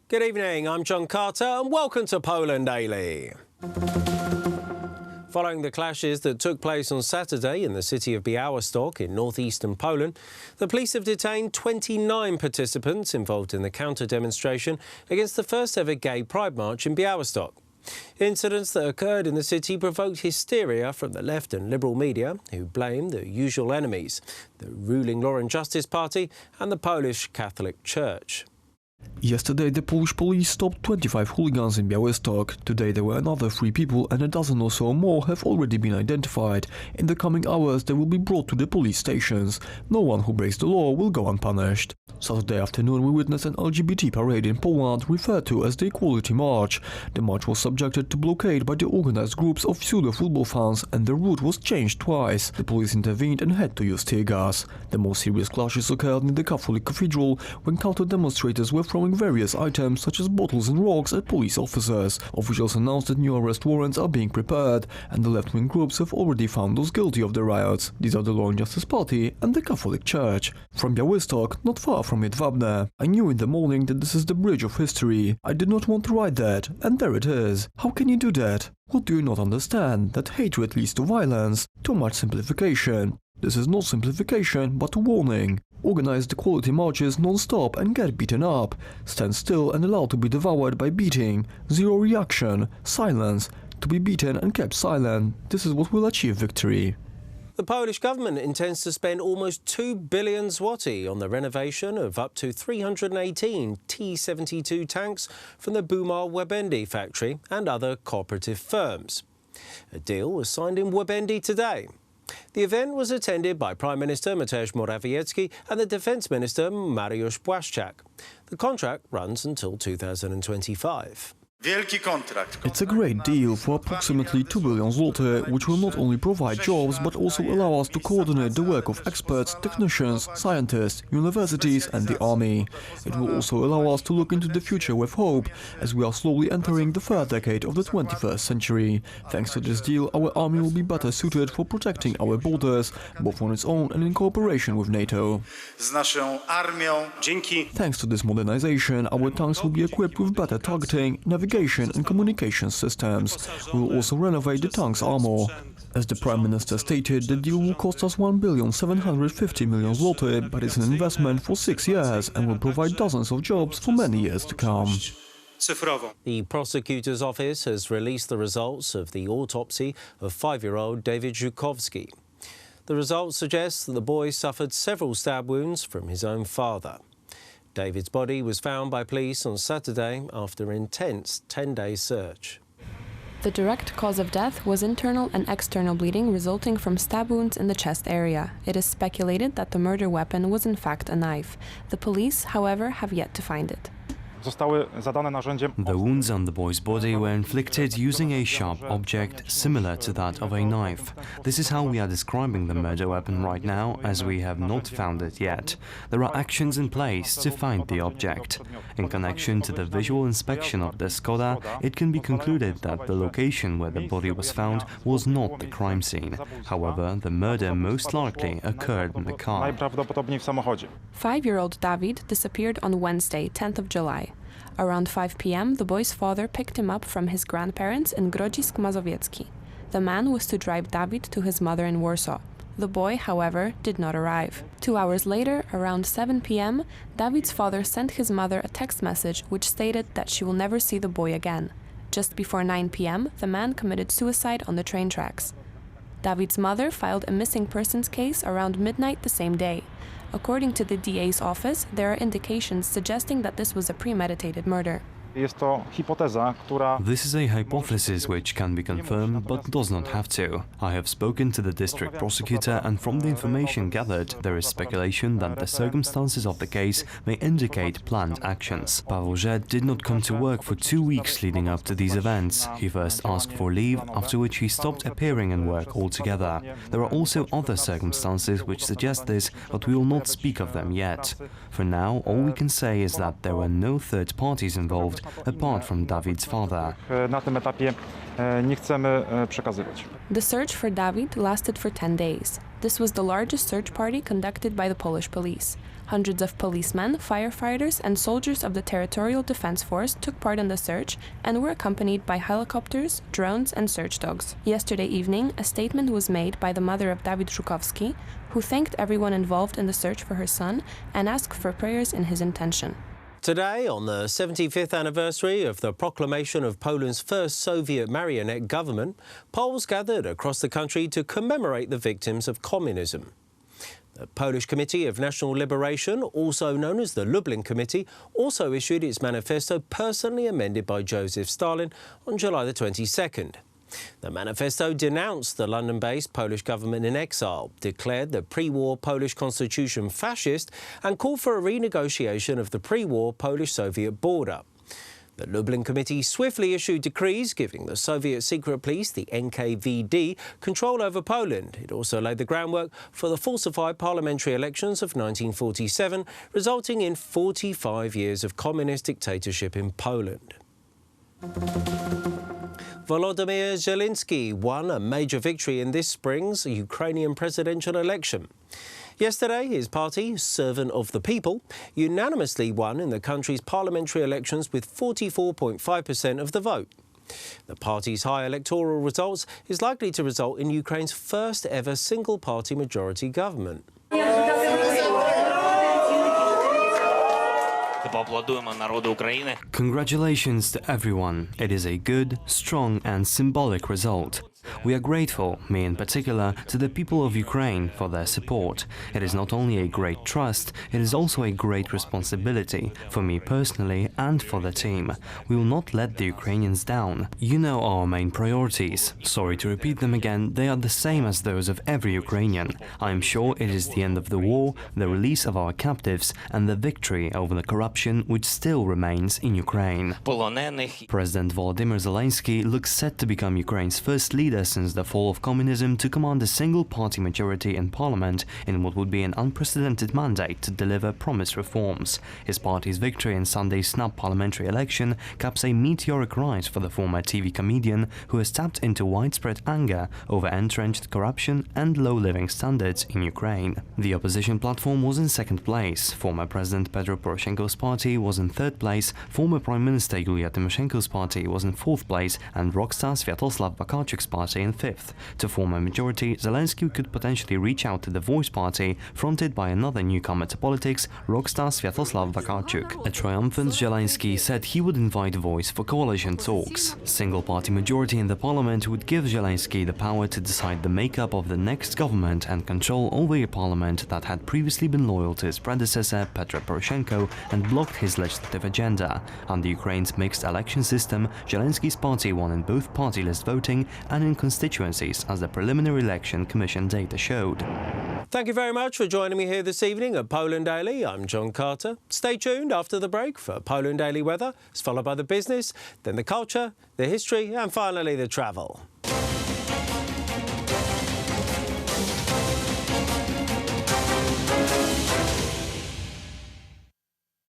Good evening, I'm John Carter and welcome to Poland Daily. Following the clashes that took place on Saturday in the city of Białystok in northeastern Poland, the police have detained 29 participants involved in the counter-demonstration against the first-ever gay pride march in Białystok. Incidents that occurred in the city provoked hysteria from the left and liberal media, who blame the usual enemies, the ruling Law and Justice Party and the Polish Catholic Church. Yesterday, the Polish police stopped 25 hooligans in Białystok. Today, there were another 3 people and a dozen or so more have already been identified. In the coming hours, they will be brought to the police stations. No one who breaks the law will go unpunished. Saturday afternoon, we witnessed an LGBT parade in Poland, referred to as the Equality March. The march was subjected to blockade by the organized groups of pseudo-football fans, and the route was changed twice. The police intervened and had to use tear gas. The most serious clashes occurred near the Catholic Cathedral, when counter-demonstrators were throwing various items such as bottles and rocks at police officers. Officials announced that new arrest warrants are being prepared, and the left-wing groups have already found those guilty of the riots. These are the Law and Justice Party and the Catholic Church. From Białystok, not far from Jedwabne. I knew in the morning that this is the bridge of history. I did not want to write that, and there it is. How can you do that? What do you not understand? That hatred leads to violence. Too much simplification. This is not simplification, but a warning. Organize the equality marches non-stop and get beaten up. Stand still and allowed to be devoured by beating. Zero reaction. Silence. To be beaten and kept silent. This is what will achieve victory. The Polish government intends to spend almost 2 billion zloty on the renovation of up to 318 T-72 tanks from the Bumar Łabędy factory and other cooperative firms. A deal was signed in Łabędy today. The event was attended by Prime Minister Mateusz Morawiecki and the Defence Minister Mariusz Błaszczak. The contract runs until 2025. It's a great deal for approximately 2 billion zloty, which will not only provide jobs but also allow us to coordinate the work of experts, technicians, scientists, universities and the army. It will also allow us to look into the future with hope, as we are slowly entering the third decade of the 21st century. Thanks to this deal, our army will be better suited for protecting our borders, both on its own and in cooperation with NATO. Thanks to this modernization, our tanks will be equipped with better targeting, navigation and communication systems. We will also renovate the tank's armor. As the Prime Minister stated, the deal will cost us 1,750 million zloty, but it's an investment for 6 years and will provide dozens of jobs for many years to come. The prosecutor's office has released the results of the autopsy of 5-year-old David Zhukovsky. The results suggest that the boy suffered several stab wounds from his own father. David's body was found by police on Saturday after an intense 10-day search. The direct cause of death was internal and external bleeding resulting from stab wounds in the chest area. It is speculated that the murder weapon was in fact a knife. The police, however, have yet to find it. The wounds on the boy's body were inflicted using a sharp object similar to that of a knife. This is how we are describing the murder weapon right now, as we have not found it yet. There are actions in place to find the object. In connection to the visual inspection of the Skoda, it can be concluded that the location where the body was found was not the crime scene. However, the murder most likely occurred in the car. 5-year-old David disappeared on Wednesday, 10th of July. Around 5 p.m., the boy's father picked him up from his grandparents in Grodzisk Mazowiecki. The man was to drive David to his mother in Warsaw. The boy, however, did not arrive. 2 hours later, around 7 p.m., David's father sent his mother a text message which stated that she will never see the boy again. Just before 9 p.m., the man committed suicide on the train tracks. David's mother filed a missing persons case around midnight the same day. According to the DA's office, there are indications suggesting that this was a premeditated murder. This is a hypothesis which can be confirmed but does not have to. I have spoken to the district prosecutor, and from the information gathered, there is speculation that the circumstances of the case may indicate planned actions. Paweł Z did not come to work for 2 weeks leading up to these events. He first asked for leave, after which he stopped appearing in work altogether. There are also other circumstances which suggest this, but we will not speak of them yet. For now, all we can say is that there were no third parties involved, apart from David's father. The search for David lasted for 10 days. This was the largest search party conducted by the Polish police. Hundreds of policemen, firefighters, and soldiers of the Territorial Defense Force took part in the search and were accompanied by helicopters, drones, and search dogs. Yesterday evening, a statement was made by the mother of David Zhukovsky, who thanked everyone involved in the search for her son and asked for prayers in his intention. Today, on the 75th anniversary of the proclamation of Poland's first Soviet marionette government, Poles gathered across the country to commemorate the victims of communism. The Polish Committee of National Liberation, also known as the Lublin Committee, also issued its manifesto personally amended by Joseph Stalin on July the 22nd. The manifesto denounced the London-based Polish government in exile, declared the pre-war Polish constitution fascist and called for a renegotiation of the pre-war Polish-Soviet border. The Lublin Committee swiftly issued decrees giving the Soviet secret police, the NKVD, control over Poland. It also laid the groundwork for the falsified parliamentary elections of 1947, resulting in 45 years of communist dictatorship in Poland. Volodymyr Zelensky won a major victory in this spring's Ukrainian presidential election. Yesterday, his party, Servant of the People, unanimously won in the country's parliamentary elections with 44.5% of the vote. The party's high electoral results is likely to result in Ukraine's first ever single-party majority government. Congratulations to everyone. It is a good, strong and symbolic result. We are grateful, me in particular, to the people of Ukraine for their support. It is not only a great trust, it is also a great responsibility, for me personally and for the team. We will not let the Ukrainians down. You know our main priorities. Sorry to repeat them again, they are the same as those of every Ukrainian. I am sure it is the end of the war, the release of our captives and the victory over the corruption which still remains in Ukraine. President Volodymyr Zelensky looks set to become Ukraine's first leader since the fall of communism to command a single-party majority in parliament in what would be an unprecedented mandate to deliver promised reforms. His party's victory in Sunday's snap parliamentary election caps a meteoric rise for the former TV comedian who has tapped into widespread anger over entrenched corruption and low living standards in Ukraine. The opposition platform was in second place, former President Petro Poroshenko's party was in third place, former Prime Minister Yulia Tymoshenko's party was in fourth place, and rock star Sviatoslav Vakarchuk's party in fifth. To form a majority, Zelensky could potentially reach out to the Voice party, fronted by another newcomer to politics, rock star Sviatoslav Vakarchuk. A triumphant Zelensky said he would invite Voice for coalition talks. Single-party majority in the parliament would give Zelensky the power to decide the makeup of the next government and control over a parliament that had previously been loyal to his predecessor Petro Poroshenko and blocked his legislative agenda. Under Ukraine's mixed election system, Zelensky's party won in both party list voting and in constituencies, as the preliminary election commission data showed. Thank you very much for joining me here this evening at Poland Daily. I'm John Carter. Stay tuned after the break for Poland Daily weather. It's followed by the business, then the culture, the history and finally the travel.